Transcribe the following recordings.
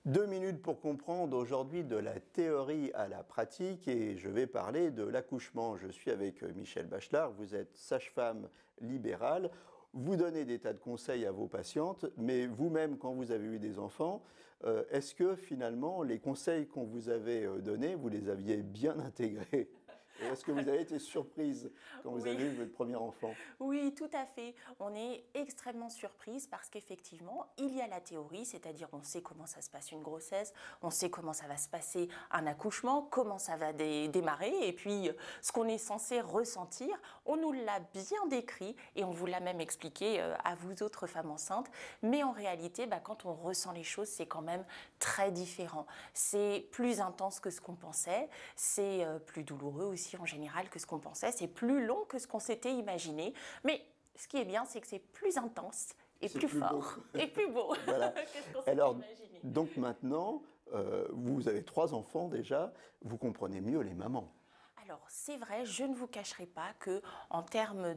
2 minutes pour comprendre aujourd'hui de la théorie à la pratique et je vais parler de l'accouchement. Je suis avec Michel Bachelard, vous êtes sage-femme libérale, vous donnez des tas de conseils à vos patientes, mais vous-même quand vous avez eu des enfants, est-ce que finalement les conseils qu'on vous avait donnés, vous les aviez bien intégrés? Et est-ce que vous avez été surprise quand vous Oui, avez eu votre premier enfant? oui, tout à fait. On est extrêmement surprise parce qu'effectivement, il y a la théorie, c'est-à-dire on sait comment ça se passe une grossesse, on sait comment ça va se passer un accouchement, comment ça va démarrer, et puis ce qu'on est censé ressentir, on nous l'a bien décrit et on vous l'a même expliqué à vous autres femmes enceintes. Mais en réalité, quand on ressent les choses, c'est quand même très différent. C'est plus intense que ce qu'on pensait, c'est plus douloureux aussi en général que ce qu'on pensait, c'est plus long que ce qu'on s'était imaginé, mais ce qui est bien, c'est que c'est plus intense et C'est plus plus beau. fort et plus beau Voilà. que ce qu'on s'était Alors, imaginé. donc maintenant, vous avez 3 enfants déjà, vous comprenez mieux les mamans. Alors, c'est vrai, je ne vous cacherai pas que en termes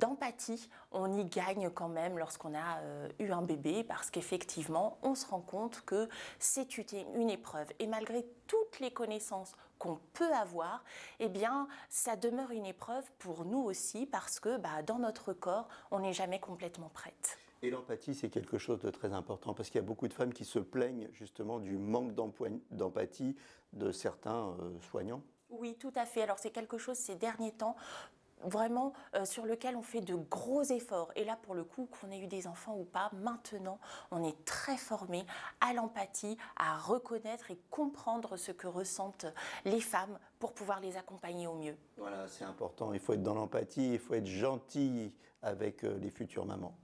d'empathie, on y gagne quand même lorsqu'on a eu un bébé, parce qu'effectivement, on se rend compte que c'est une épreuve. Et malgré toutes les connaissances qu'on peut avoir, eh bien, ça demeure une épreuve pour nous aussi, parce que dans notre corps, on n'est jamais complètement prête. Et l'empathie, c'est quelque chose de très important parce qu'il y a beaucoup de femmes qui se plaignent justement du manque d'empathie de certains soignants. Oui, tout à fait. Alors c'est quelque chose ces derniers temps vraiment sur lequel on fait de gros efforts. Et là, pour le coup, qu'on ait eu des enfants ou pas, maintenant, on est très formé à l'empathie, à reconnaître et comprendre ce que ressentent les femmes pour pouvoir les accompagner au mieux. Voilà, c'est important. Il faut être dans l'empathie, il faut être gentil avec les futures mamans.